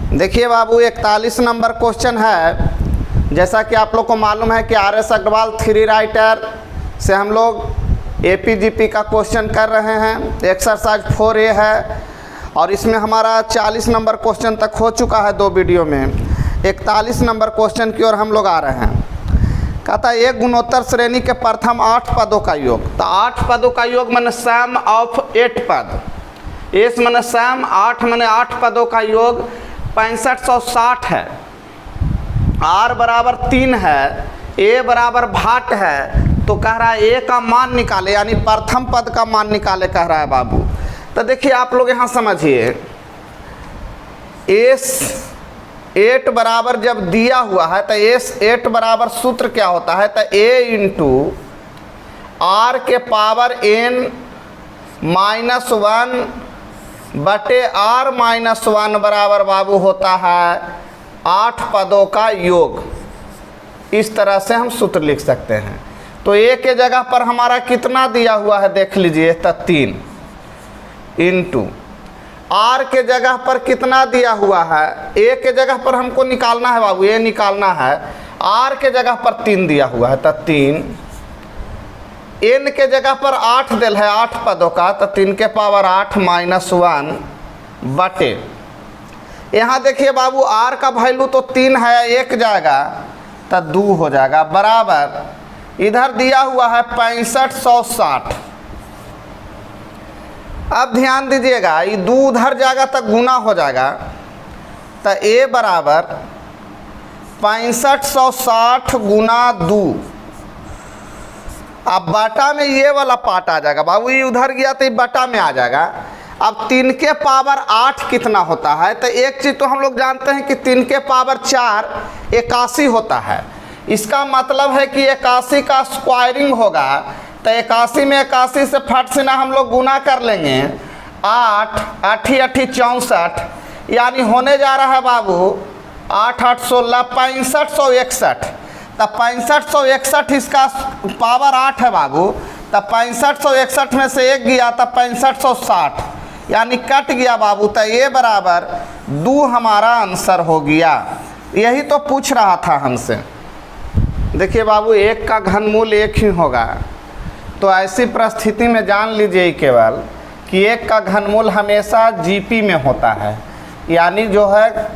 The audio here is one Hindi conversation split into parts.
देखिए बाबू 41 नंबर क्वेश्चन है। जैसा कि आप लोग को मालूम है कि RS अग्रवाल थ्री राइटर से हम लोग APGP का क्वेश्चन कर रहे हैं। एक्सरसाइज 4A है और इसमें हमारा 40 नंबर क्वेश्चन तक हो चुका है 2 वीडियो में। 41 नंबर क्वेश्चन की ओर हम लोग आ रहे हैं। कहता है एक गुणोत्तर श्रेणी के प्रथम 8 पदों का योग। तो 8 पदों का योग माने सम ऑफ 8 पद। एस माने सम, 8 माने 8 पदों का योग 6560 है। R बराबर 3 है, A बराबर भाट है। तो कह रहा है A का मान निकाले, यानी प्रथम पद का मान निकाले कह रहा है बाबू। तो देखिए आप लोग यहाँ समझिए, एस 8 बराबर जब दिया हुआ है तो एस 8 बराबर सूत्र क्या होता है, तो A इंटू R के पावर n -1 बटे R -1 बराबर बाबू होता है 8 पदों का योग। इस तरह से हम सूत्र लिख सकते हैं। तो A के जगह पर हमारा कितना दिया हुआ है देख लीजिए, तो 3 इंटू R के जगह पर कितना दिया हुआ है, A के जगह पर हमको निकालना है बाबू, A निकालना है। R के जगह पर 3 दिया हुआ है तो 3, N के जगह पर 8 दिल है 8 पदों का, तो 3 के पावर 8 -1 बटे, यहाँ देखिए बाबू R का वैल्यू तो 3 है, 1 जाएगा तो 2 हो जाएगा, बराबर इधर दिया हुआ है 6560। अब ध्यान दीजिएगा, ये 2 उधर जाएगा तो गुना हो जाएगा। तो A बराबर 6560 गुना 2। अब बटा में ये वाला पार्ट आ जाएगा बाबू, ये उधर गया तो ये बटा में आ जाएगा। अब 3 के पावर 8 कितना होता है, तो एक चीज़ तो हम लोग जानते हैं कि 3 के पावर 4 81 होता है। इसका मतलब है कि 81 का स्क्वायरिंग होगा। तो 81 में 81 से फट से ना हम लोग गुना कर लेंगे, 8 8 8 64, यानी होने जा रहा है बाबू 8 8 16 6561। तो 6561 इसका पावर 8 है बाबू। तो 6561 में से 1 गया तो 6560, यानी कट गया बाबू। तो ये बराबर 2 हमारा आंसर हो गया। यही तो पूछ रहा था हमसे। देखिए बाबू 1 का घनमूल 1 ही होगा। तो ऐसी परिस्थिति में जान लीजिए केवल कि 1 का घनमूल हमेशा GP में होता है, यानी जो है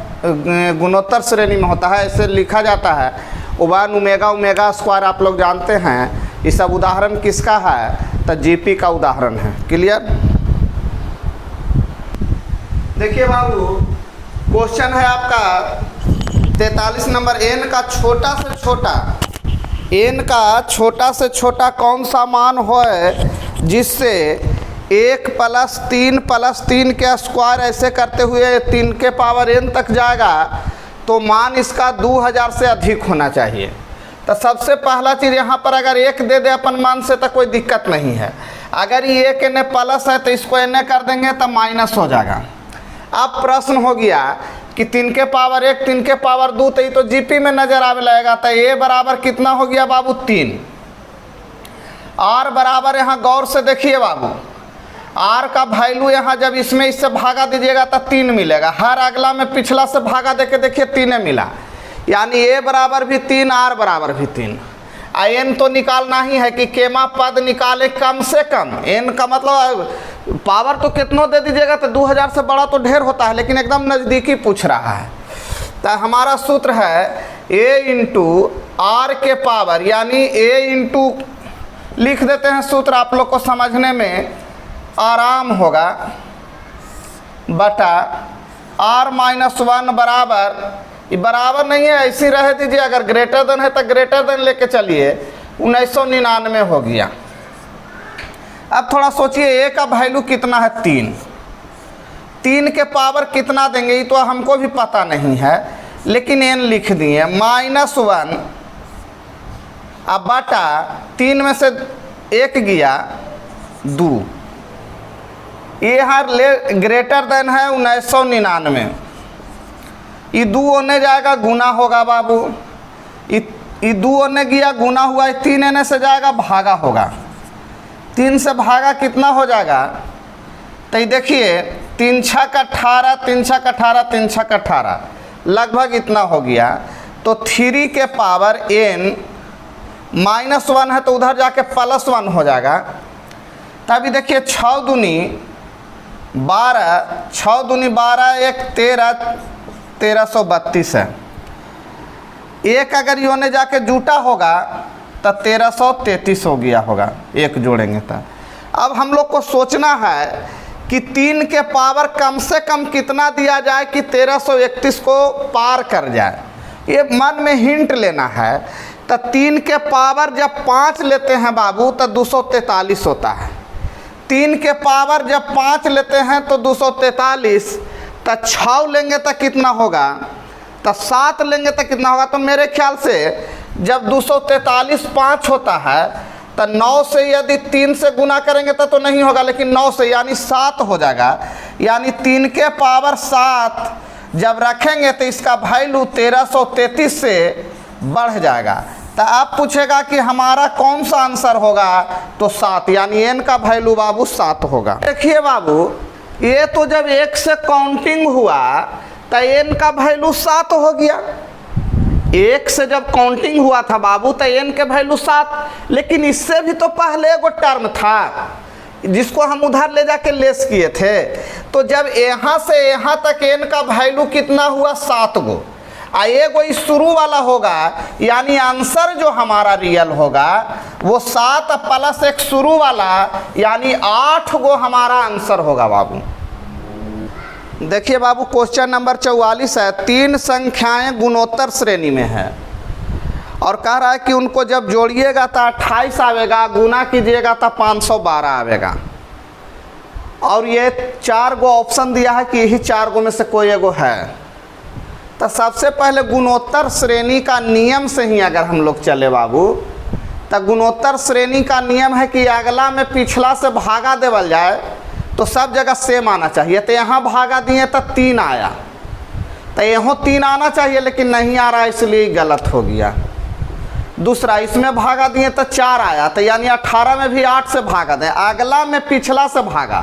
गुणोत्तर श्रेणी में होता है। ऐसे लिखा जाता है 1 ओमेगा ओमेगा स्क्वायर। आप लोग जानते हैं ये सब उदाहरण किसका है, तो GP का उदाहरण है। क्लियर। देखिए बाबू क्वेश्चन है आपका 43 नंबर, n का छोटा से छोटा, n का छोटा से छोटा कौन सा मान है जिससे 1 + 3 + 3 के स्क्वायर ऐसे करते हुए 3 के पावर n तक जाएगा, तो मान इसका 2000 से अधिक होना चाहिए। तो सबसे पहला चीज़ यहाँ पर अगर 1 दे दे अपन मान से तो कोई दिक्कत नहीं है। अगर ये 1 n प्लस है तो इसको n कर देंगे तो माइनस हो जाएगा। अब प्रश्न हो गया कि 3 के पावर 1 3 के पावर 2, तो ये तो GP में नजर आने लगेगा। तो A बराबर कितना हो गया बाबू 3। R बराबर, यहाँ गौर से देखिए बाबू, R का वैल्यू यहाँ जब इसमें इससे भागा दीजिएगा तो 3 मिलेगा। हर अगला में पिछला से भागा दे के देखिए 3 मिला, यानी A बराबर भी 3, R बराबर भी 3। n तो निकालना ही है कि केमा पद निकाले कम से कम। n का मतलब पावर तो कितनों दे दीजिएगा तो 2000 से बड़ा तो ढेर होता है, लेकिन एकदम नज़दीकी पूछ रहा है। तो हमारा सूत्र है A इंटू R के पावर, यानी A इंटू लिख देते हैं सूत्र, आप लोग को समझने में आराम होगा, बटा R -1 बराबर, ये बराबर नहीं है ऐसी रह दीजिए, अगर ग्रेटर देन है तो ग्रेटर देन लेके चलिए, 1999 हो गया। अब थोड़ा सोचिए A का वैल्यू कितना है 3, 3 के पावर कितना देंगे ये तो हमको भी पता नहीं है, लेकिन n लिख दिए -1 अब बटा 3 में से 1 गया 2, ये यहाँ ले ग्रेटर देन है 1999, ये 2 होने जाएगा गुना होगा बाबू, ये 2 होने गया गुना हुआ, 3 n से जाएगा भागा होगा, 3 से भागा कितना हो जाएगा, तो ये देखिए 3 छक 18, 3 छक 18, 3 छक 18, लगभग इतना हो गया। तो 3 के पावर n -1 है तो उधर जाके +1 हो जाएगा। तभी देखिए 6 दूनी 12, 6 दूनी 12, 1 13, 1332 है। एक अगर योने जाके जूटा होगा तो 1333 हो गया होगा, एक जोड़ेंगे तो। अब हम लोग को सोचना है कि 3 के पावर कम से कम कितना दिया जाए कि 1331 को पार कर जाए, ये मन में हिंट लेना है। तो 3 के पावर जब 5 लेते हैं बाबू तो 243 होता है। 3 के पावर जब 5 लेते हैं तो 243, तो 6 लेंगे तो कितना होगा, तो 7 लेंगे तो कितना होगा। तो मेरे ख्याल से जब 243 5 होता है तो 9 से यदि 3 से गुना करेंगे तो नहीं होगा, लेकिन 9 से यानी 7 हो जाएगा। यानी 3 के पावर 7 जब रखेंगे तो इसका वैल्यू 1333 से बढ़ जाएगा। तो आप पूछेगा कि हमारा कौन सा आंसर होगा, तो 7, यानी n का वैल्यू बाबू 7 होगा। देखिए बाबू, ये तो जब 1 से काउंटिंग हुआ तो n का वैल्यू 7 हो गया। 1 से जब काउंटिंग हुआ था बाबू तो n के वैल्यू 7, लेकिन इससे भी तो पहले एगो टर्म था जिसको हम उधर ले जाके लेस किए थे। तो जब यहाँ से यहाँ तक n का वैल्यू कितना हुआ, 7 गो, एगो इस शुरू वाला होगा, यानी आंसर जो हमारा रियल होगा वो 7 + 1 शुरू वाला, यानी 8 गो हमारा आंसर होगा बाबू। देखिए बाबू, क्वेश्चन नंबर 44 है। 3 संख्याएं गुणोत्तर श्रेणी में है और कह रहा है कि उनको जब जोड़िएगा तो 28 आवेगा, गुना कीजिएगा तो 512 आवेगा। और ये 4 गो ऑप्शन दिया है कि यही 4 गो में से कोई एगो है। तो सबसे पहले गुणोत्तर श्रेणी का नियम से ही अगर हम लोग चले बाबू, तो गुणोत्तर श्रेणी का नियम है कि अगला में पिछला से भागा देवल जाए तो सब जगह सेम आना चाहिए। तो यहाँ भागा दिए तो 3 आया, तो यहाँ 3 आना चाहिए लेकिन नहीं आ रहा, इसलिए गलत हो गया। दूसरा, इसमें भागा दिए तो 4 आया, तो यानी 18 में भी 8 से भागा दें, अगला में पिछला से भागा,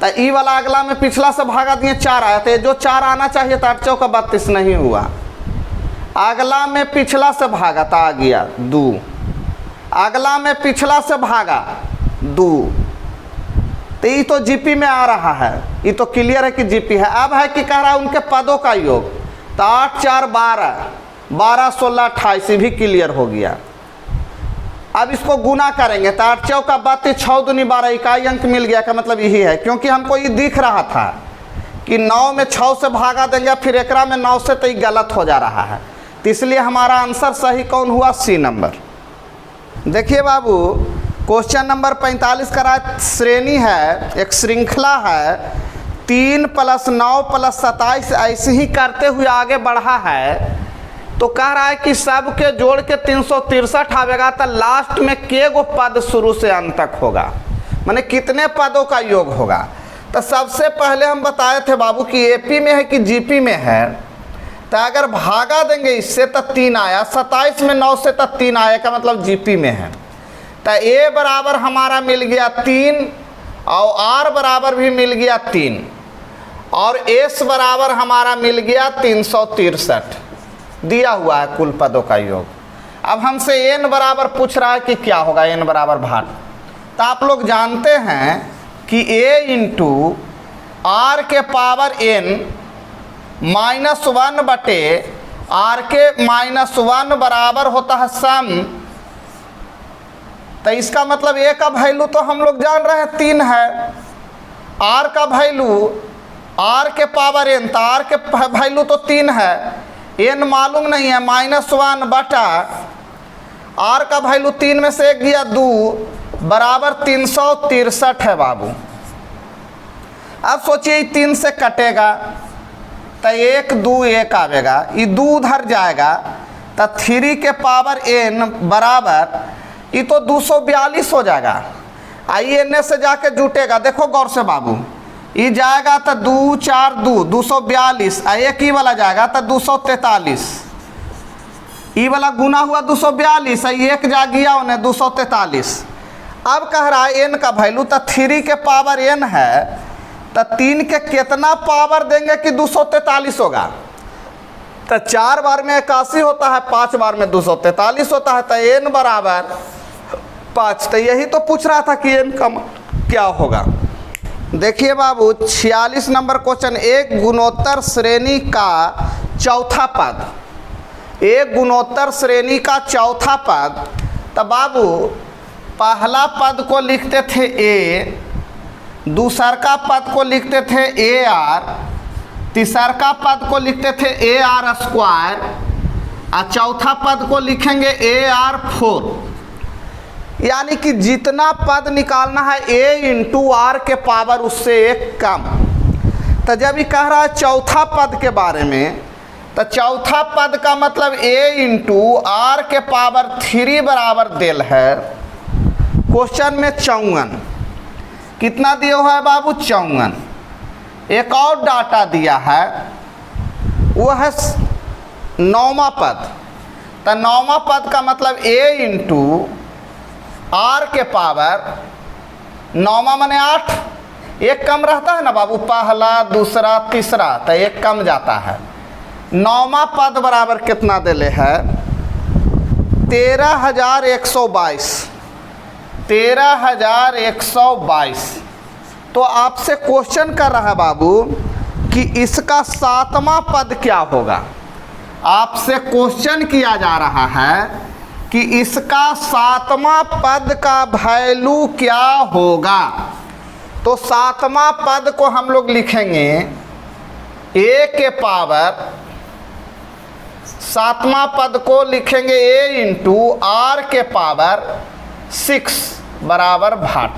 तो ई वाला अगला में पिछला से भागा दिए 4 आया, तो जो 4 आना चाहिए तो 8 चौका 32 नहीं हुआ। अगला में पिछला से भागा तो आ गया 2, अगला में पिछला से भागा 2, तो ये तो जीपी में आ रहा है, ये तो क्लियर है कि जीपी है। अब है कि कह रहा है उनके पदों का योग, तो 8 4 12, 12 16 28, ये भी क्लियर हो गया। अब इसको गुना करेंगे तो 8 चौका 32, 6 दूनी 12, इकाई अंक मिल गया। का मतलब यही है, क्योंकि हमको ये दिख रहा था कि 9 में 6 से भागा देंगे फिर एकरा में 9 से, तो ये गलत हो जा रहा है। तो इसलिए हमारा आंसर सही कौन हुआ, सी नंबर। देखिए बाबू, क्वेश्चन नंबर 45 का श्रेणी है, एक श्रृंखला है, 3 + 9 + 27 ऐसे ही करते हुए आगे बढ़ा है। तो कह रहा है कि सब के जोड़ के 363 आवेगा, तो लास्ट में के गो पद शुरू से अंत तक होगा, माने कितने पदों का योग होगा। तो सबसे पहले हम बताए थे बाबू कि एपी में है कि जीपी में है। तो अगर भागा देंगे इससे तो 3 आया, 27 में 9 से तो 3 आया, का मतलब जीपी में है। तो ए बराबर हमारा मिल गया 3 और आर बराबर भी मिल गया 3 और एस बराबर हमारा मिल गया 363 दिया हुआ है कुल पदों का योग। अब हमसे एन बराबर पूछ रहा है कि क्या होगा, एन बराबर भाग। तो आप लोग जानते हैं कि ए इंटू आर के पावर n -1 बटे आर के -1 बराबर होता है सम। तो इसका मतलब ए का वैल्यू तो हम लोग जान रहे हैं 3 है, आर का वैल्यू आर के पावर n, तो आर के वैल्यू तो 3 है, n मालूम नहीं है, -1 बटा आर का वैल्यू 3 में से 1 गया 2 बराबर 363 है बाबू। अब सोचिए 3 से कटेगा तो 1 2 1 आवेगा, ये 2 उधर जाएगा तो 3 के पावर n बराबर ये तो 242 हो जाएगा। आइए एन से जाके जुटेगा, देखो गौर से बाबू, ये जाएगा तो 2 4 2 242, एक ही वाला जाएगा तो 243, ये वाला गुना हुआ 242, एक जा गया उन्हें 243। अब कह रहा है एन का वैल्यू, तो 3 के पावर n है तो 3 के कितना पावर देंगे कि 243 होगा? तो 4 बार में 81 होता है, 5 बार में 243 होता है, तो n बराबर 5। तो यही तो पूछ रहा था कि n का क्या होगा। देखिए बाबू 46 नंबर क्वेश्चन, एक गुणोत्तर श्रेणी का चौथा पद, एक गुणोत्तर श्रेणी का चौथा पद। तो बाबू पहला पद को लिखते थे a, दूसर का पद को लिखते थे AR, तीसर का पद को लिखते थे AR स्क्वायर, और चौथा पद को लिखेंगे AR4। यानी कि जितना पद निकालना है a इंटू आर के पावर उससे एक कम। तो जब ये कह रहा है चौथा पद के बारे में, तो चौथा पद का मतलब a इंटू आर के पावर 3 बराबर देल है क्वेश्चन में 54। कितना दिया हुआ है बाबू? 54। एक और डाटा दिया है, वो है 9वां पद। तो 9वां पद का मतलब a इंटू आर के पावर 9वां माने 8, एक कम रहता है ना बाबू, पहला दूसरा तीसरा, तो एक कम जाता है। 9वां पद बराबर कितना देले है? 13,122। 13,122। तो आपसे क्वेश्चन कर रहा है बाबू कि इसका 7वां पद क्या होगा। आपसे क्वेश्चन किया जा रहा है कि इसका 7वां पद का वैल्यू क्या होगा। तो 7वां पद को हम लोग लिखेंगे a के पावर, 7वां पद को लिखेंगे a इंटू आर के पावर 6 बराबर भाट।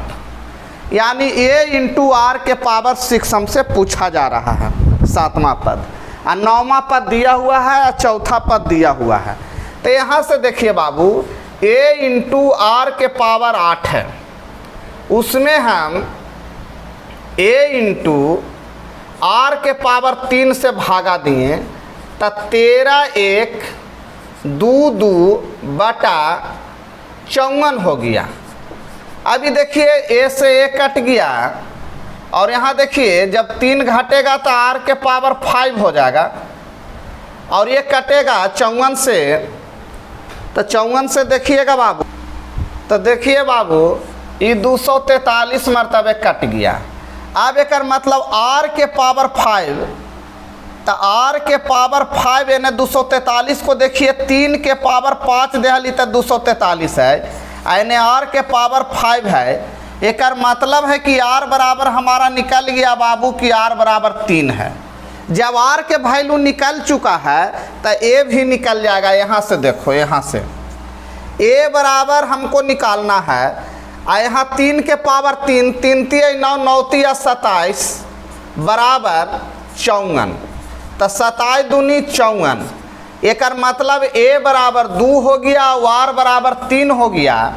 यानी a इंटू आर के पावर 6 हमसे पूछा जा रहा है 7वां पद, और 9वां पद दिया हुआ है और चौथा पद दिया हुआ है। तो यहाँ से देखिए बाबू a इंटू आर के पावर 8 है, उसमें हम a इंटू आर के पावर 3 से भागा दिए, तो 13,1/2 हो गया। अभी देखिए a से a कट गया, और यहाँ देखिए जब 3 घटेगा तो आर के पावर 5 हो जाएगा, और ये कटेगा 54 से, तो 54 से देखिएगा बाबू, तो देखिए बाबू ये 243 मरतबे कट गया। अब एक मतलब आर के पावर 5, तो आर के पावर 5 यानी 243 को देखिए 3 के पावर 5 दे तो 243 है, यानी आर के पावर 5 है। एक मतलब है कि आर बराबर हमारा निकल गया बाबू कि आर बराबर 3 है। जब आर के वैल्यू निकल चुका है तो ए भी निकल जाएगा। यहाँ से देखो, यहाँ से ए बराबर हमको निकालना है, यहाँ 3 के पावर 3, 3 3 9 9 3 27 बराबर 54। तो 27 दूनी 54। एक मतलब ए बराबर 2 हो गया और आर बराबर 3 हो गया।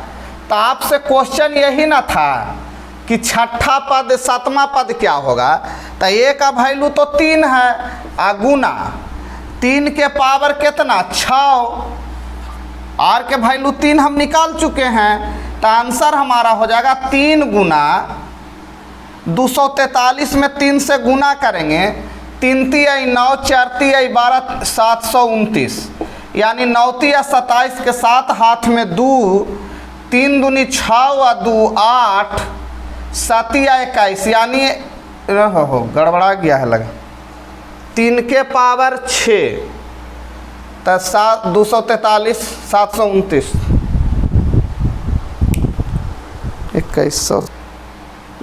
तो आपसे क्वेश्चन यही ना था कि छठा पद 7वां पद क्या होगा। तो ए का वैल्यू तो 3 है, गुना 3 के पावर कितना 6, आर के वैल्यू 3 हम निकाल चुके हैं। तो आंसर हमारा हो जाएगा 3 गुना 243 में 3 से गुना करेंगे, 3 3 9 4 3 12 729, यानी 9 3 27 के साथ हाथ में 2, 3 दूनी 6 और 2 8, 7 21, यानी हो गड़बड़ा गया है लगा, 3 के पावर 6, तो 243 729 2100।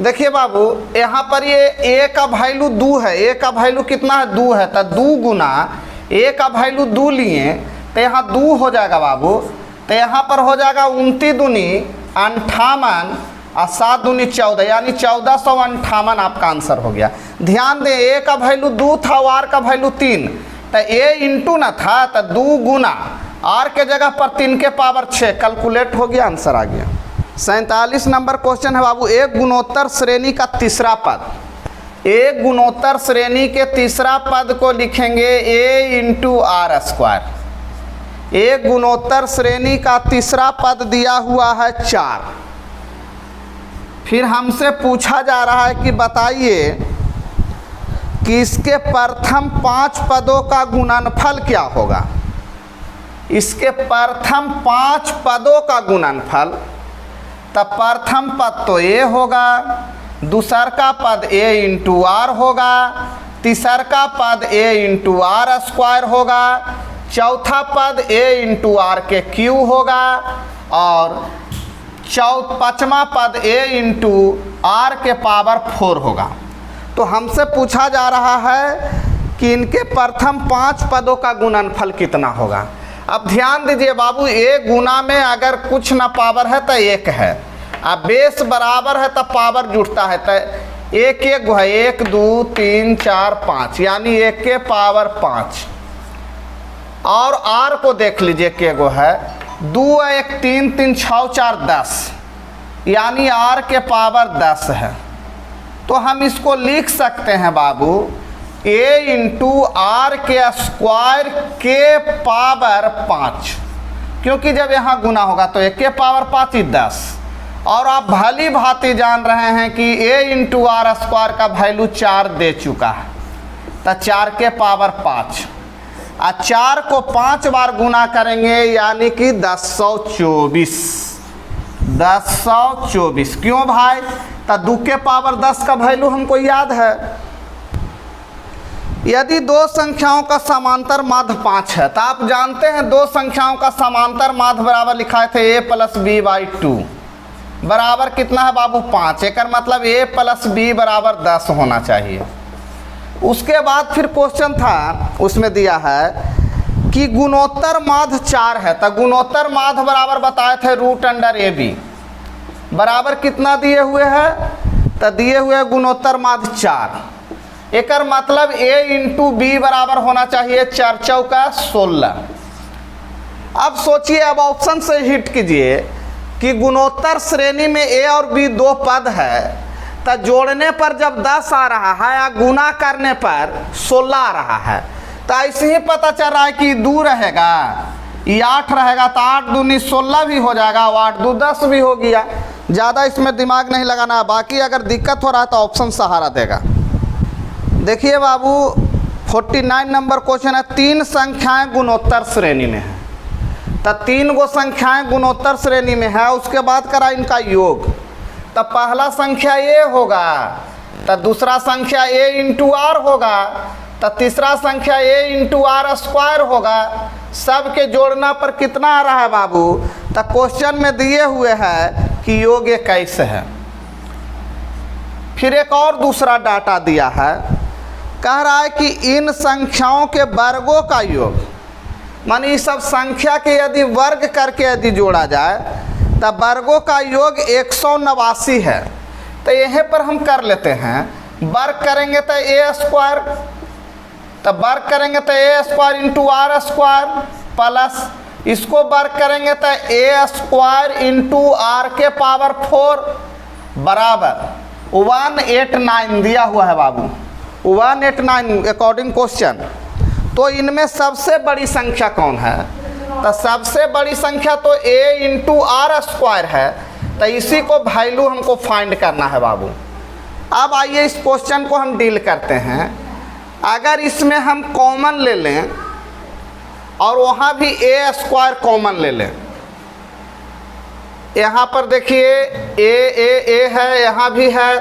देखिए बाबू यहाँ पर ये ए का वैल्यू 2 है, ए का वैल्यू कितना है 2 है, तो 2 गुना ए का वैल्यू 2 लिए तो यहाँ 2 हो जाएगा बाबू। तो यहाँ पर हो जाएगा 29 दूनी 58 और 7 दूनी 14, यानी 1458 आपका आंसर हो गया। ध्यान दें ए का वैल्यू 2 था और आर का वैल्यू 3, तो ए इंटू ना था तो 2 गुना आर के जगह पर 3 के पावर 6 कैलकुलेट हो गया, आंसर आ गया। 47 नंबर क्वेश्चन है बाबू, एक गुणोत्तर श्रेणी का तीसरा पद। एक गुणोत्तर श्रेणी के तीसरा पद को लिखेंगे a इंटू आर स्क्वायर। एक गुणोत्तर श्रेणी का तीसरा पद दिया हुआ है 4। फिर हमसे पूछा जा रहा है कि बताइए कि इसके प्रथम 5 पदों का गुणनफल क्या होगा। इसके प्रथम 5 पदों का गुणनफल, तब प्रथम पद तो ए होगा, दूसर का पद a इंटू आर होगा, तीसर का पद a इंटू आर स्क्वायर होगा, चौथा पद a इंटू आर के क्यू होगा और पाँचवा पद a इंटू आर के पावर 4 होगा। तो हमसे पूछा जा रहा है कि इनके प्रथम 5 पदों का गुणनफल कितना होगा। अब ध्यान दीजिए बाबू, a गुना में अगर कुछ ना पावर है तो 1 है, अब बेस बराबर है तो पावर जुड़ता है, तो 1 1 है 1 2 3 4 5 यानी 1 के पावर 5। और आर को देख लीजिए के गो है 2 1 3 3 6 4 10 यानी आर के पावर 10 है। तो हम इसको लिख सकते हैं बाबू a इंटू आर के स्क्वायर के पावर 5, क्योंकि जब यहाँ गुना होगा तो 1 के पावर 5 ही 10। और आप भली भांति जान रहे हैं कि a इंटू आर स्क्वायर का वैल्यू 4 दे चुका है, तो 4 के पावर 5 और 4 को 5 बार गुना करेंगे यानी कि 1024। 1024 क्यों भाई, तो 2 के पावर 10 का वैल्यू हमको याद है। यदि दो संख्याओं का समांतर माध्य 5 है, तो आप जानते हैं दो संख्याओं का समांतर माध्य बराबर लिखाए थे a प्लस बी बाई 2 बराबर कितना है बाबू 5। एक मतलब a प्लस बी बराबर 10 होना चाहिए। उसके बाद फिर क्वेश्चन था, उसमें दिया है कि गुणोत्तर माध्य 4 है, तो गुणोत्तर माध्य बराबर बताए थे √√ab बराबर कितना दिए हुए हैं, तो दिए हुए गुणोत्तर माध्य 4। एक मतलब a इंटू बी बराबर होना चाहिए 4 चौका 16। अब सोचिए, अब ऑप्शन से हिट कीजिए कि गुणोत्तर श्रेणी में a और b 2 पद है, तो जोड़ने पर जब 10 आ रहा है या गुना करने पर 16 आ रहा है, तो ऐसे ही पता चल रहा है कि 2 रहेगा, ये 8 रहेगा, तो 8 दूनी 16 भी हो जाएगा और 8 2 10 भी हो गया। ज़्यादा इसमें दिमाग नहीं लगाना है। बाकी अगर दिक्कत हो रहा है तो ऑप्शन सहारा देगा। देखिए बाबू 49 नंबर क्वेश्चन है, 3 संख्याएं गुणोत्तर श्रेणी में है, तो 3 गो संख्याएं गुणोत्तर श्रेणी में है, उसके बाद करा इनका योग, तो पहला संख्या a होगा, तो दूसरा संख्या a इंटू आर होगा, तो तीसरा संख्या a इंटू आर स्क्वायर होगा। सब के जोड़ना पर कितना आ रहा है बाबू, तो क्वेश्चन में दिए हुए है कि योग 21 है। फिर एक और दूसरा डाटा दिया है, कह रहा है कि इन संख्याओं के वर्गों का योग, माने इस सब संख्या के यदि वर्ग करके यदि जोड़ा जाए तो वर्गों का योग 189 है। तो यहीं पर हम कर लेते हैं, वर्ग करेंगे तो a स्क्वायर, तो वर्ग करेंगे तो a square into r square plus इसको वर्ग करेंगे तो a स्क्वायर इंटू आर के पावर 4 बराबर 189 दिया हुआ है बाबू, 189 अकॉर्डिंग क्वेश्चन। तो इनमें सबसे बड़ी संख्या कौन है, तो सबसे बड़ी संख्या तो a इंटू आर स्क्वायर है, तो इसी को वैल्यू हमको फाइंड करना है बाबू। अब आइए इस क्वेश्चन को हम डील करते हैं। अगर इसमें हम कॉमन ले लें और वहाँ भी a स्क्वायर कॉमन ले लें, यहाँ पर देखिए a है, यहाँ भी है।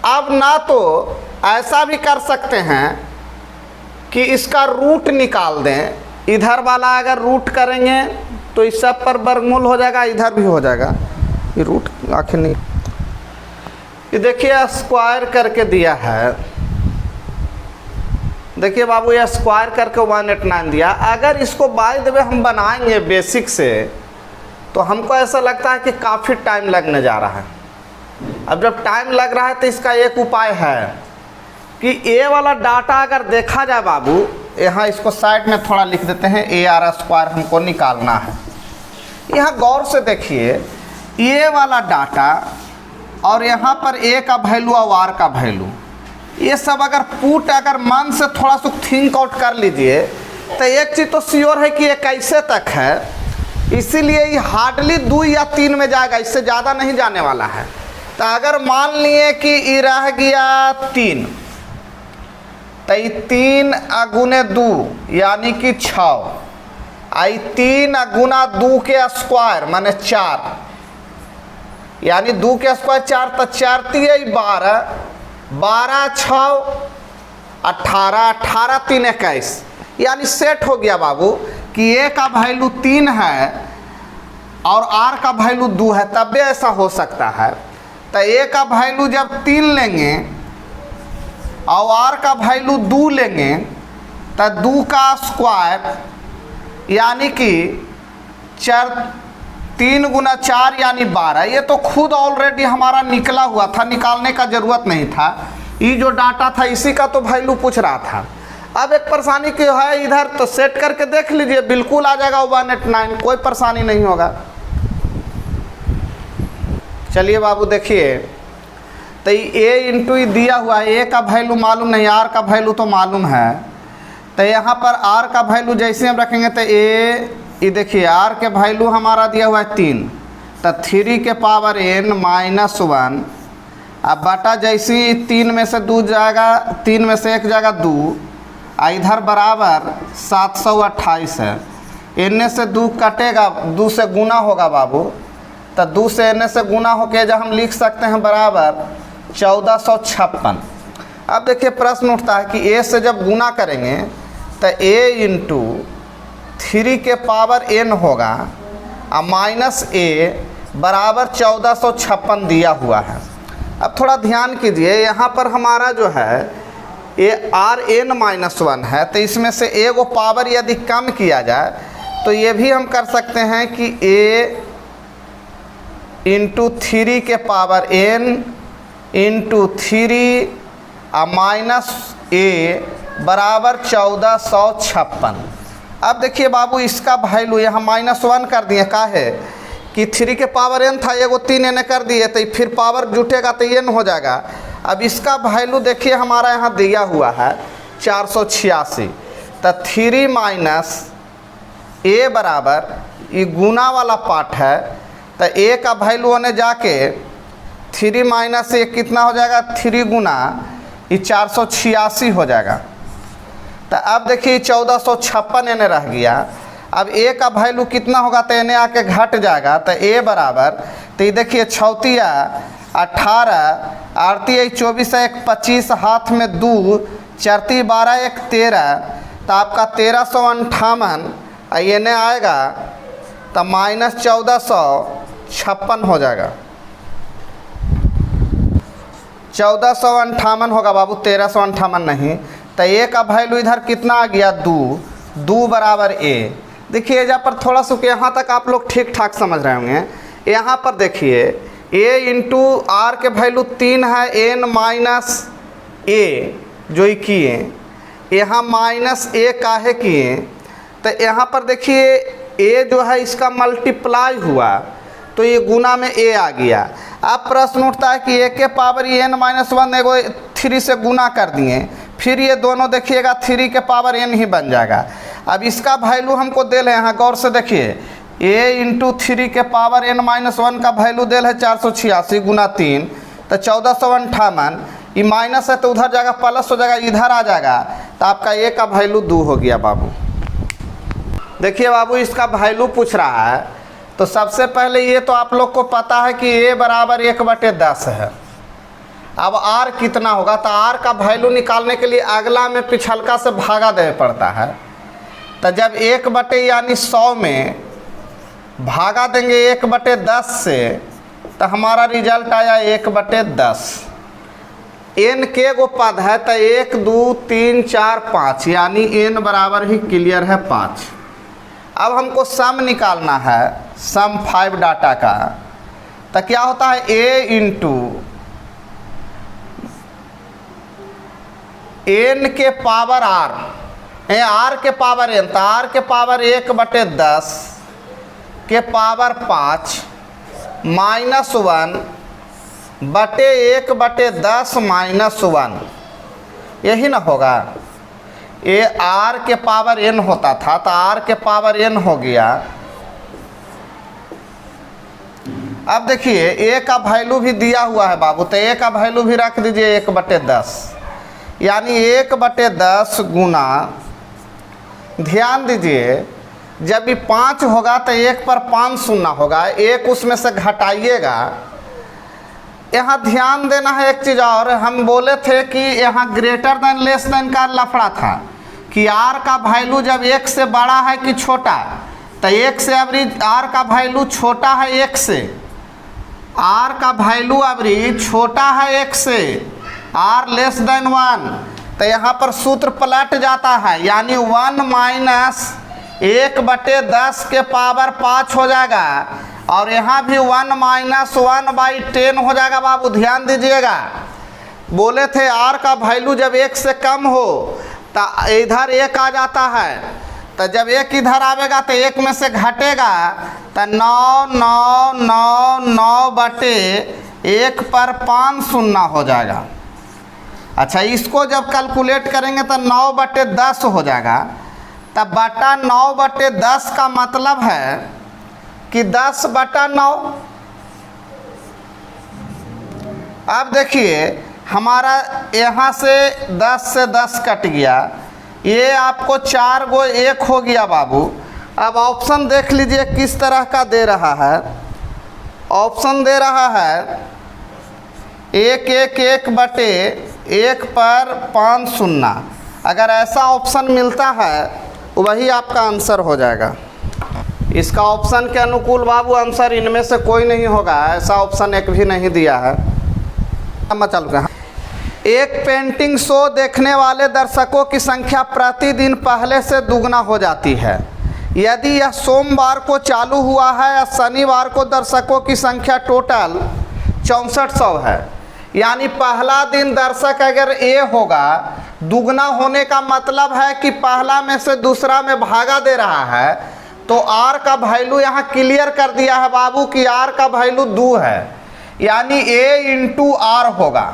अब ना तो ऐसा भी कर सकते हैं कि इसका रूट निकाल दें, इधर वाला अगर रूट करेंगे तो इस सब पर वर्गमूल हो जाएगा, इधर भी हो जाएगा। ये रूट आखिर नहीं, ये देखिए स्क्वायर करके दिया है, देखिए बाबू ये स्क्वायर करके 189 दिया। अगर इसको बाय द वे हम बनाएंगे बेसिक से तो हमको ऐसा लगता है कि काफ़ी टाइम लगने जा रहा है। अब जब टाइम लग रहा है तो इसका एक उपाय है कि ए वाला डाटा अगर देखा जाए बाबू, यहाँ इसको साइड में थोड़ा लिख देते हैं, ए आर स्क्वायर हमको निकालना है। यहाँ गौर से देखिए, ये वाला डाटा और यहाँ पर ए का वैल्यू और आर का वैल्यू, ये सब अगर पुट अगर मन से थोड़ा सा थिंक आउट कर लीजिए तो एक चीज़ तो श्योर है कि 21 तक है, इसीलिए ये हार्डली 2 या 3 में जाएगा, इससे ज़्यादा नहीं जाने वाला है। तो अगर मान लिए कि ये रह गया 3, तो ये 3 गुने 2 यानी कि 6, आई 3 गुना 2 के स्क्वायर माने 4, यानी 2 के स्क्वायर 4, तो 4 3 12, 12 6 18, 18 3 21, यानी सेट हो गया बाबू कि ए का वैल्यू 3 है और आर का वैल्यू 2 है, तब भी ऐसा हो सकता है। तो ए का वैल्यू जब 3 लेंगे और आर का वैल्यू 2 लेंगे तो 2 का स्क्वायर यानी कि 3 गुना 4 यानी 12, ये तो खुद ऑलरेडी हमारा निकला हुआ था, निकालने का ज़रूरत नहीं था। ये जो डाटा था इसी का तो वैल्यू पूछ रहा था। अब एक परेशानी क्यों है, इधर तो सेट करके देख लीजिए, बिल्कुल आ जाएगा 189, कोई परेशानी नहीं होगा। चलिए बाबू देखिए, तो ए इंटू दिया हुआ है, ए का वैल्यू मालूम नहीं, आर का वैल्यू तो मालूम है। तो यहाँ पर आर का वैल्यू जैसे हम रखेंगे तो ये देखिए आर के वैल्यू हमारा दिया हुआ है 3, तो 3 के पावर n -1, अब बटा जैसे ही 3 में से 2 जाएगा, 3 में से 1 जाएगा 2, इधर बराबर 728 है। n से 2 कटेगा, 2 से गुना होगा बाबू, तो 2 से n से गुना होके जब हम लिख सकते हैं बराबर 1456। अब देखिए प्रश्न उठता है कि a से जब गुना करेंगे तो a इंटू 3 के पावर n होगा और माइनस a बराबर 1456 दिया हुआ है। अब थोड़ा ध्यान कीजिए, यहाँ पर हमारा जो है ये Rn-1 है, तो इसमें से a को पावर यदि कम किया जाए तो ये भी हम कर सकते हैं कि a इंटू 3 के power n into 3 minus a बराबर 1456। अब देखिए बाबू इसका वैल्यू यहाँ -1 कर दिए, का है कि 3 के पावर n था, एगो 3 n कर दिए, तो फिर पावर जुटेगा तो n हो जाएगा। अब इसका वैल्यू देखिए हमारा यहाँ दिया हुआ है 486, तो 3 माइनस a बराबर ये गुना वाला पार्ट है, तो a का वैल्यू होने जाके 3 माइनस a कितना हो जाएगा, 3 गुना ये 486 हो जाएगा। तो अब देखिए 1456 एने रह गया। अब a का वैल्यू कितना होगा, तो एने आके घट जाएगा, तो a बराबर, तो ये देखिए 36 18 8 24 1 25, हाथ में 2 4 12 1 13, तो आपका 1358 एने आएगा तो -1456 हो जाएगा। 1458 होगा बाबू, 1358 नहीं। तो a का वैल्यू इधर कितना आ गया, 2 बराबर a। देखिए यहाँ पर थोड़ा सा यहाँ तक आप लोग ठीक ठाक समझ रहे होंगे। यहाँ पर देखिए a इंटू आर के वैल्यू 3 है, n-a जो किए, यहाँ -a काहे किए, तो यहाँ पर देखिए a जो है इसका मल्टीप्लाई हुआ तो ये गुना में a आ गया। अब प्रश्न उठता है कि a के पावर n-1 एगो 3 से गुना कर दिए, फिर ये दोनों देखिएगा 3 के पावर n ही बन जाएगा। अब इसका वैल्यू हमको देल है, यहाँ गौर से देखिए a इंटू 3 के पावर n-1 का वैल्यू देल है 486 गुना 3, तो 1458, ये माइनस है तो उधर जाएगा प्लस हो जाएगा, इधर आ जाएगा, तो आपका a का वैल्यू 2 हो गया बाबू। देखिए बाबू इसका वैल्यू पूछ रहा है, तो सबसे पहले ये तो आप लोग को पता है कि a बराबर 1/10 है। अब r कितना होगा, तो r का वैल्यू निकालने के लिए अगला में पिछलका से भागा देना पड़ता है। तो जब 1 यानी 100 में भागा देंगे 1/10 से, तो हमारा रिजल्ट आया 1/10। n के गो पद है, तो 1 2 3 4 5 यानी n बराबर ही क्लियर है 5। अब हमको सम निकालना है, सम 5 डाटा का, तो क्या होता है a इंटू n के पावर r, r के पावर n, तो r के पावर 1/10 के पावर 5 -1 बटे 1/10 -1, यही ना होगा। ये r के पावर n होता था, तो r के पावर n हो गया। अब देखिए a का वैल्यू भी दिया हुआ है बाबू, तो a का वैल्यू भी रख दीजिए 1/10, यानी 1/10 गुना, ध्यान दीजिए जब भी 5 होगा तो 1 पर 5 शून्य होगा, 1 उसमें से घटाइएगा। यहाँ ध्यान देना है एक चीज़ और, हम बोले थे कि यहाँ ग्रेटर देन लेस देन का लफड़ा था कि r का वैल्यू जब 1 से बड़ा है कि छोटा, तो 1 से अवरी r का वैल्यू छोटा है 1 से, r का वैल्यू अवरी छोटा है 1 से, r लेस देन 1, तो यहाँ पर सूत्र पलट जाता है, यानी 1 माइनस 1/10 के पावर 5 हो जाएगा, और यहाँ भी 1 माइनस 1/10 हो जाएगा। बाबू ध्यान दीजिएगा, बोले थे r का वैल्यू जब 1 से कम हो तो इधर 1 आ जाता है, तो जब 1 इधर आवेगा तो 1 में से घटेगा, तो 9 पर 5 शून्य हो जाएगा। अच्छा, इसको जब कैलकुलेट करेंगे तो 9/10 हो जाएगा, तब बटा 9/10 का मतलब है कि 10/9। अब देखिए हमारा यहाँ से 10 कट गया, ये आपको 4 गो 1 हो गया बाबू। अब ऑप्शन देख लीजिए किस तरह का दे रहा है। ऑप्शन दे रहा है 1 पर 5 शून्य। अगर ऐसा ऑप्शन मिलता है वही आपका आंसर हो जाएगा। इसका ऑप्शन के अनुकूल बाबू आंसर इनमें से कोई नहीं होगा, ऐसा ऑप्शन एक भी नहीं दिया है। चल एक पेंटिंग शो देखने वाले दर्शकों की संख्या प्रतिदिन पहले से दुगना हो जाती है। यदि यह सोमवार को चालू हुआ है या शनिवार को दर्शकों की संख्या टोटल 6400 है, यानी पहला दिन दर्शक अगर ए होगा, दुगना होने का मतलब है कि पहला में से दूसरा में भागा दे रहा है, तो आर का वैल्यू यहाँ क्लियर कर दिया है बाबू कि आर का वैल्यू 2 है, यानी ए इंटू आर होगा।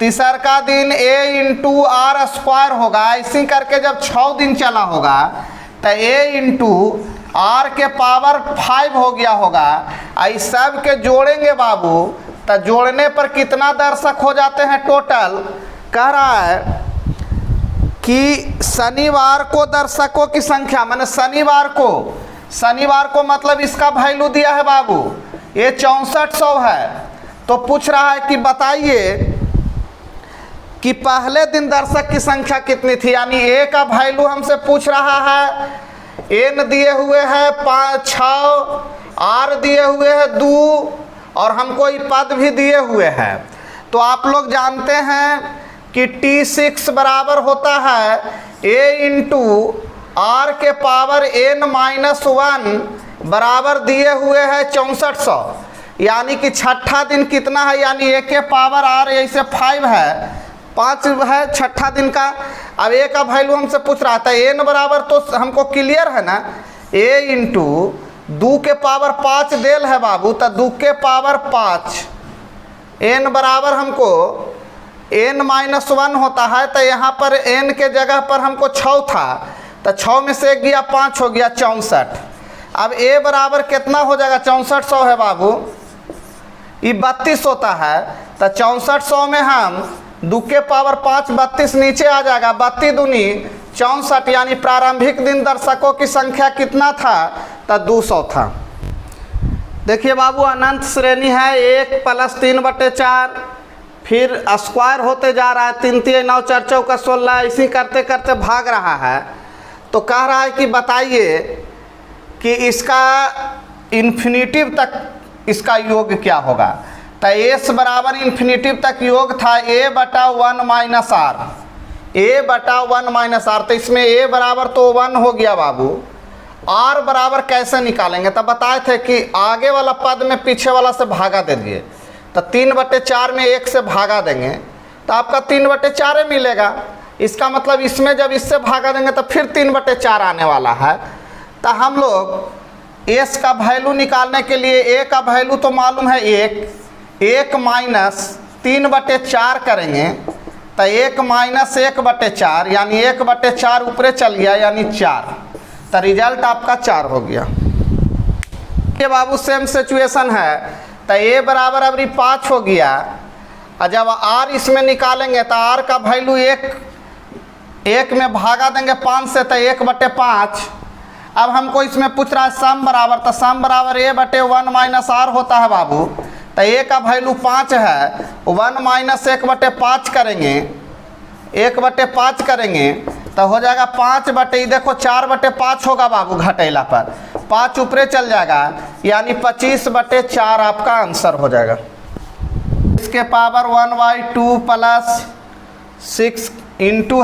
तीसर का दिन ए इंटू आर स्क्वायर होगा। इसी करके जब 6 दिन चला होगा तो ए इंटू आर के पावर 5 हो गया होगा। इस सब के जोड़ेंगे बाबू, तो जोड़ने पर कितना दर्शक हो जाते हैं टोटल। कह रहा है कि शनिवार को दर्शकों की संख्या, माने शनिवार को मतलब इसका वैल्यू दिया है बाबू, ये 6400 है। तो पूछ रहा है कि बताइए कि पहले दिन दर्शक की संख्या कितनी थी, यानी ए का वैल्यू हमसे पूछ रहा है। एन दिए हुए है 6, आर दिए हुए है 2, और हमको ये पद भी दिए हुए हैं। तो आप लोग जानते हैं कि T6 बराबर होता है ए इंटू आर के पावर n-1 बराबर दिए हुए है 6400, यानी कि छठा दिन कितना है, यानी ए के पावर आर ऐसे 5 है, 5 है छठा दिन का। अब ए का वैल्यू हमसे पूछ रहा था, एन बराबर तो हमको क्लियर है ना, ए इंटू 2 के पावर 5 देल है बाबू, तो 2 के पावर 5, एन बराबर हमको n-1 होता है। तो यहाँ पर n के जगह पर हमको 6 था, तो 6 में से 1 गया 5 हो गया 64। अब a बराबर कितना हो जाएगा, 6400 है बाबू, ये 32 होता है। तो 6400 में हम 2 के पावर 5 32 नीचे आ जाएगा, 32 दूनी 64, यानी प्रारंभिक दिन दर्शकों की संख्या कितना था, तो 200 था। देखिए बाबू अनंत श्रेणी है, 1 + 3/4, फिर स्क्वायर होते जा रहा है, 3 3 9 4 4 16, इसी करते करते भाग रहा है। तो कह रहा है कि बताइए कि इसका इन्फिनिटिव तक इसका योग क्या होगा। तो एस बराबर इन्फिनिटिव तक योग था a/1 - r, a/1 - r। तो इसमें a बराबर तो 1 हो गया बाबू, r बराबर कैसे निकालेंगे। तब बताए थे कि आगे वाला पद में पीछे वाला से भागा दे दिए, तो 3/4 में 1 से भागा देंगे तो आपका 3/4 मिलेगा। इसका मतलब इसमें जब इससे भागा देंगे तो फिर 3/4 आने वाला है। तो हम लोग एस का वैल्यू निकालने के लिए ए का वैल्यू तो मालूम है 1 माइनस 3/4 करेंगे, तो 1 माइनस 1/4, यानी 1/4 ऊपरे चल गया, यानी 4। तो रिजल्ट आपका 4 हो गया। ये बाबू सेम सिचुएशन है, तो ए बराबर अभी 5 हो गया, और जब r इसमें निकालेंगे तो r का वैल्यू एक में भागा देंगे 5 से, तो 1/5। अब हमको इसमें पूछ रहा है सम बराबर, तो सम बराबर a/1 माइनस r होता है बाबू। तो a का वैल्यू 5 है, 1 माइनस 1/5 करेंगे, 1/5 करेंगे तो हो जाएगा 5 देखो 4/5 होगा बाबू, घटेला पर 5 ऊपरे चल जाएगा, यानी 25/4 आपका आंसर हो जाएगा। इसके पावर 1/2 प्लस 6 इंटू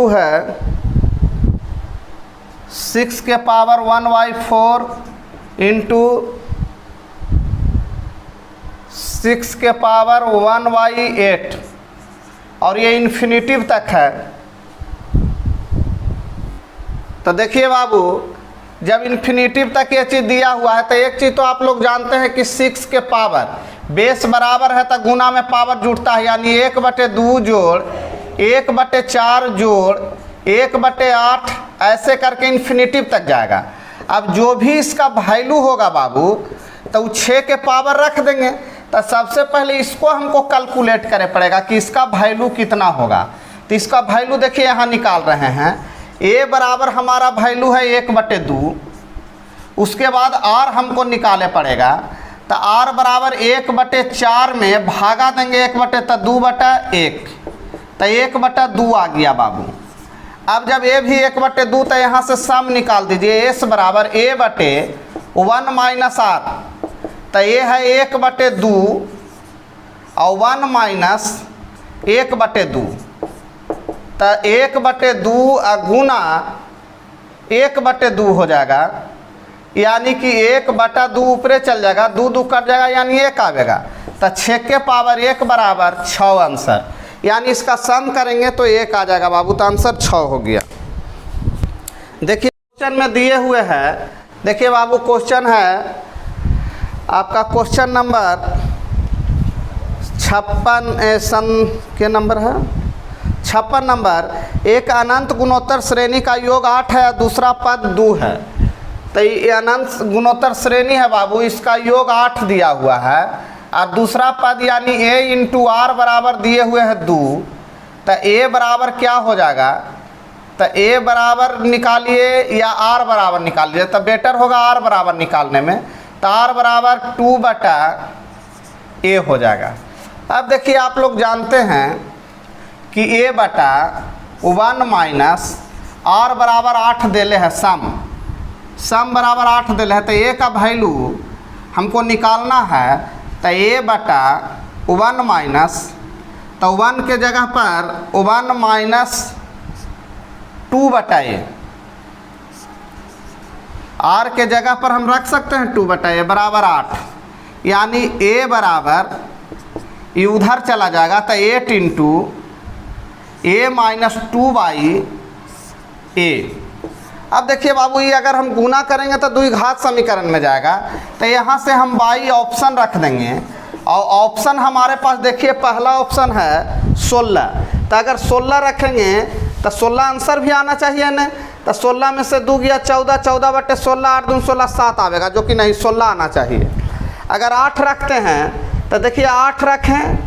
है 6 के पावर 1/4 इंटू 6 के पावर 1/8, और ये इन्फिनिटिव तक है। तो देखिए बाबू, जब इन्फिनिटिव तक ये चीज़ दिया हुआ है तो एक चीज़ तो आप लोग जानते हैं कि 6 के पावर बेस बराबर है तो गुना में पावर जुड़ता है, यानी 1/2 जोड़ 1/4 जोड़ 1/8 ऐसे करके इन्फिनिटिव तक जाएगा। अब जो भी इसका वैल्यू होगा बाबू तो 6 के पावर रख देंगे। तो सबसे पहले इसको हमको कैलकुलेट करे पड़ेगा कि इसका वैल्यू कितना होगा। तो इसका वैल्यू देखिए यहाँ निकाल रहे हैं, a बराबर हमारा वैल्यू है 1/2, उसके बाद r हमको निकाले पड़ेगा। तो r बराबर 1/4 में भागा देंगे 1/2 तो 2/1, तो 1/2 आ गया बाबू। अब जब a भी 1/2 तो यहाँ से सम निकाल दीजिए, s बराबर a/1 माइनस r, तो ये है 1/2 और 1 माइनस 1/2, तो 1/2 गुना 1/2 हो जाएगा, यानी कि 1/2 ऊपरे चल जाएगा, 2 कट जाएगा यानी 1 आएगा। तो 6 के पावर 1 बराबर 6 आंसर, यानी इसका सम करेंगे तो 1 आ जाएगा बाबू, तो आंसर 6 हो गया। देखिए क्वेश्चन में दिए हुए हैं, देखिए बाबू क्वेश्चन है आपका क्वेश्चन नंबर 56 सन के नंबर है 56 नंबर। एक अनंत गुणोत्तर श्रेणी का योग 8 है, दूसरा पद 2 है। तो ये अनंत गुणोत्तर श्रेणी है बाबू, इसका योग 8 दिया हुआ है, और दूसरा पद यानी a इंटू r बराबर दिए हुए है 2। तो a बराबर क्या हो जाएगा, तो a बराबर निकालिए या r बराबर निकालिए, तो बेटर होगा r बराबर निकालने में। तो r बराबर 2/a हो जाएगा। अब देखिए आप लोग जानते हैं कि a/1 माइनस r बराबर 8 देले है, सम बराबर 8 देले है। तो a का वैल्यू हमको निकालना है, तो a/1 माइनस, तो 1 के जगह पर 1 माइनस 2/a, r के जगह पर हम रख सकते हैं 2/a बराबर 8, यानी a बराबर ये उधर चला जाएगा, तो 8 इंटू a माइनस 2/a। अब देखिए बाबू, ये अगर हम गुना करेंगे तो द्विघात समीकरण में जाएगा, तो यहाँ से हम बाई ऑप्शन रख देंगे, और ऑप्शन हमारे पास देखिए पहला ऑप्शन है 16। तो अगर 16 रखेंगे तो 16 आंसर भी आना चाहिए ना। तो 16 में से 2 गया 14, 14/16, 8 दूनी 16, 7 आएगा, जो कि नहीं 16 आना चाहिए। अगर 8 रखते हैं तो देखिए 8 रखें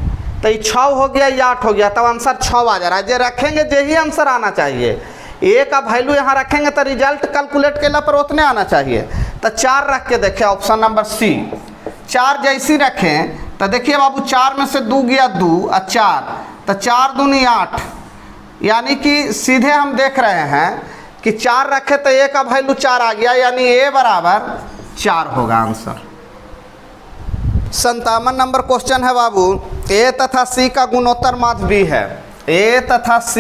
तो ये 6 हो गया, ये 8 हो गया, तब आंसर 6 आ जा रहा है। जो रखेंगे यही आंसर आना चाहिए। a का वैल्यू यहाँ रखेंगे तो रिजल्ट कैलकुलेट केला पर उतने आना चाहिए। तो 4 रख के देखिए ऑप्शन नंबर सी, 4 जैसी रखें तो देखिए बाबू 4 में से 2 गया 2 और 4, तो 4 दूनी 8, यानी कि सीधे हम देख रहे हैं कि 4 रखे तो a का वैल्यू 4 आ गया, यानी a बराबर 4 होगा आंसर। 57 नंबर क्वेश्चन है बाबू, a तथा c का गुणोत्तर माध्य b है। a तथा c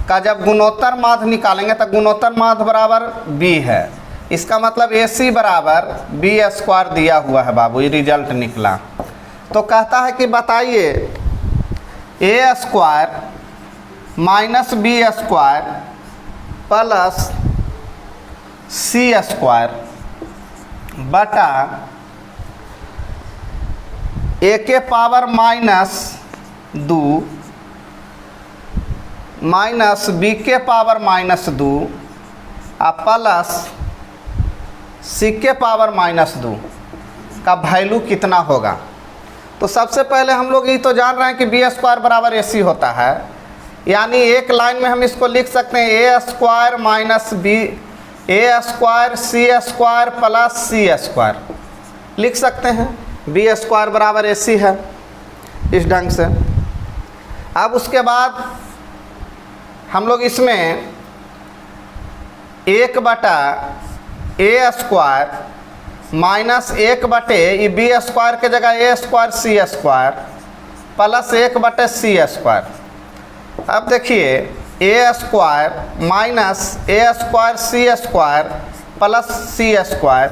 का जब गुणोत्तर माध्य निकालेंगे तो गुणोत्तर माध्य बराबर b है। इसका मतलब AC बराबर b² दिया हुआ है बाबू, ये रिजल्ट निकला। तो कहता है कि बताइए a² minus b² plus c² बटा a के पावर -2 माइनस b के पावर -2 और प्लस c के पावर -2 का वैल्यू कितना होगा। तो सबसे पहले हम लोग ये तो जान रहे हैं कि बी स्क्वायर बराबर ए सी होता है, यानी एक लाइन में हम इसको लिख सकते हैं ए स्क्वायर माइनस बी ए स्क्वायर सी स्क्वायर प्लस सी स्क्वायर लिख सकते हैं। बी स्क्वायर बराबर ए सी है इस ढंग से। अब उसके बाद हम लोग इसमें 1/a स्क्वायर माइनस 1/, ये बी स्क्वायर के जगह ए स्क्वायर सी स्क्वायर प्लस 1/c स्क्वायर। अब देखिए ए स्क्वायर माइनस ए स्क्वायर सी स्क्वायर प्लस सी स्क्वायर।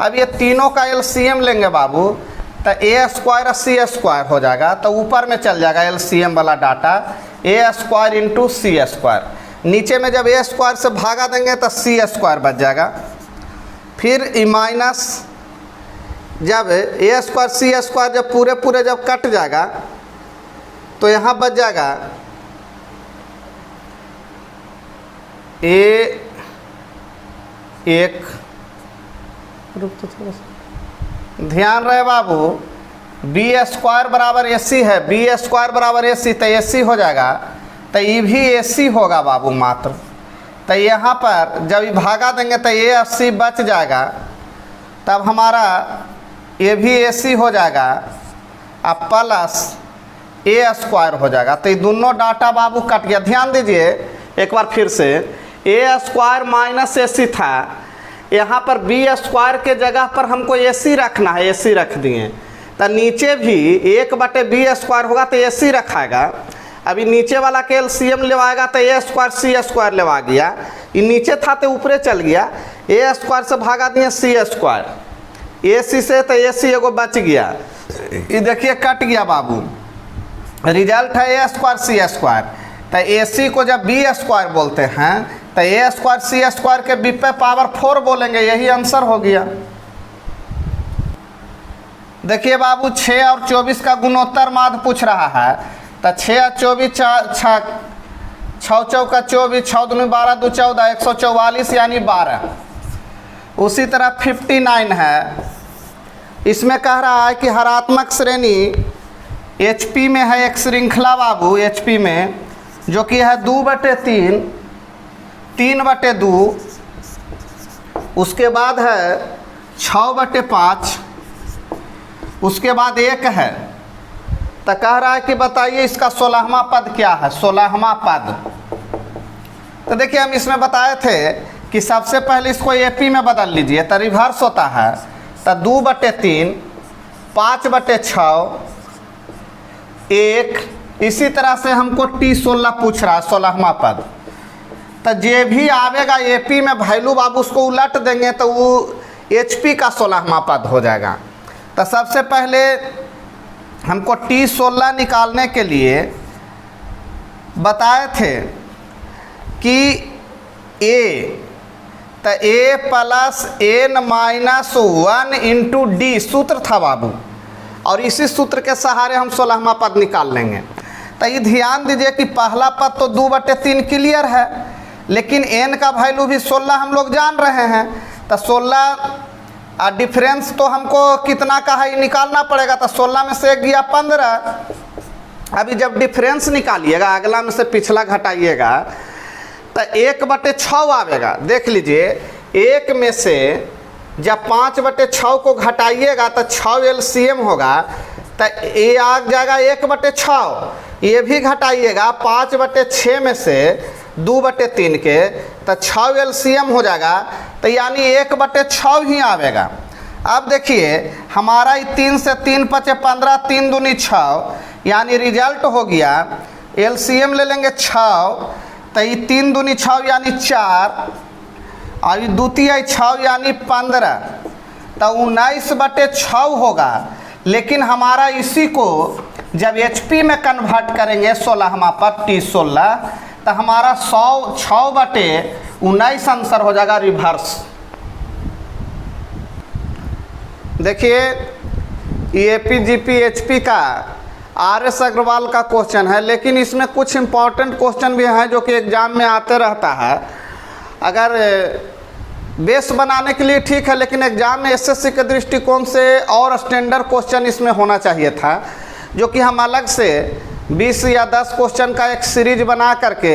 अब ये तीनों का एलसीएम लेंगे बाबू, तो ए स्क्वायर और सी स्क्वायर हो जाएगा, तो ऊपर में चल जाएगा एलसीएम वाला डाटा ए स्क्वायर इंटू सी स्क्वायर। नीचे में जब ए स्क्वायर से भागा देंगे तो सी स्क्वायर बच जाएगा। फिर ई माइनस जब ए स्क्वायर सी स्क्वायर जब पूरे जब कट जाएगा तो यहाँ बच जाएगा ए एक, रुक तो थोड़ा सा ध्यान रहे बाबू, बी स्क्वायर बराबर ए सी है, बी स्क्वायर बराबर ए सी, तो ए सी हो जाएगा, तो ये भी ए सी होगा बाबू मात्र। तो यहाँ पर जब ये भागा देंगे तो ए 80 बच जाएगा, तब हमारा ये भी ए सी हो जाएगा अब प्लस ए स्क्वायर हो जाएगा। तो ये दोनों डाटा बाबू कट गया। ध्यान दीजिए एक बार फिर से, ए स्क्वायर माइनस ए सी था, यहाँ पर बी स्क्वायर के जगह पर हमको ए सी रखना है, ए सी रख दिए। तो नीचे भी 1/b स्क्वायर होगा तो ए सी रखाएगा। अभी नीचे वाला के एलसीएम लेवाएगा तो ए स्क्वायर सी स्क्वायर लेवा गया, ये नीचे था तो ऊपरे चल गया, ए स्क्वायर से भागा दिए सी स्क्वायर, ए सी से तो ए सी एगो बच गया। ये देखिए कट गया बाबू, रिजल्ट है ए स्क्वायर सी स्क्वायर। तो ए सी को जब बी स्क्वायर बोलते हैं तो ए स्क्वायर सी स्क्वायर के बी पे पावर 4 बोलेंगे, यही आंसर हो गया। देखिए बाबू 6 और 24 का गुणोत्तर माध्य पूछ रहा है, तो 6 और 24 6 चौका 24, 6 दूनी 12 2 14, 144 यानी 12। उसी तरह 59 है, इसमें कह रहा है कि हरात्मक श्रेणी HP में है एक श्रृंखला बाबू, HP में जो कि है 2/3, 3/2, उसके बाद है 6/5, उसके बाद 1 है। तो कह रहा है कि बताइए इसका 16वां पद क्या है, 16वां पद। तो देखिए हम इसमें बताए थे कि सबसे पहले इसको AP में बदल लीजिए तो रिवर्स होता है, तो 2/3, 5/6, 1। इसी तरह से हमको T16 पूछ रहा है 16वां पद। तो जे भी आवेगा AP में वैल्यू बाबू उसको उलट देंगे तो वो HP का 16वां पद हो जाएगा। तो सबसे पहले हमको T16 निकालने के लिए बताए थे कि A, तो A plus n-1 into D सूत्र था बाबू, और इसी सूत्र के सहारे हम 16वां पद निकाल लेंगे। तो ये ध्यान दीजिए कि पहला पद तो 2/3 क्लियर है, लेकिन n का वैल्यू भी 16 हम लोग जान रहे हैं। तो 16 डिफरेंस तो हमको कितना का है निकालना पड़ेगा, तो 16 में से 1 गया 15। अभी जब डिफरेंस निकालिएगा अगला में से पिछला घटाइएगा तो 1/6 आवेगा। देख लीजिए 1 में से जब 5/6 को घटाइएगा तो 6 एलसीएम होगा, तो ये आ जाएगा 1/6। ये भी घटाइएगा 5/6 में से 2/3 के, तो 6 एलसीएम हो जाएगा, तो यानी 1/6 ही आवेगा। अब देखिए हमारा 3 से 3 × 15, 3 दूनी 6, यानी रिजल्ट हो गया एलसीएम ले लेंगे 6, तो ये 3 दूनी 6 यानी 4, और ये द्वितीय 6 यानी 15, तो 19/6 होगा। लेकिन हमारा इसी को जब HP में कन्वर्ट करेंगे 16वां पद T16, तो हमारा 6/19 आंसर हो जाएगा रिवर्स। देखिए AP GP HP का RS अग्रवाल का क्वेश्चन है, लेकिन इसमें कुछ इम्पोर्टेंट क्वेश्चन भी हैं जो कि एग्ज़ाम में आते रहता है। अगर बेस बनाने के लिए ठीक है, लेकिन एग्जाम में एसएससी के दृष्टिकोण से और स्टैंडर्ड क्वेश्चन इसमें होना चाहिए था, जो कि हम अलग से 20 या 10 क्वेश्चन का एक सीरीज बना करके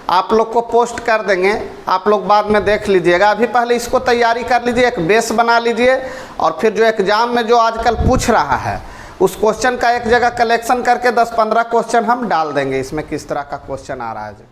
आप लोग को पोस्ट कर देंगे। आप लोग बाद में देख लीजिएगा। अभी पहले इसको तैयारी कर लीजिए, एक बेस बना लीजिए, और फिर जो एग्ज़ाम में जो आजकल पूछ रहा है उस क्वेश्चन का एक जगह कलेक्शन करके 10-15 क्वेश्चन हम डाल देंगे इसमें, किस तरह का क्वेश्चन आ रहा है।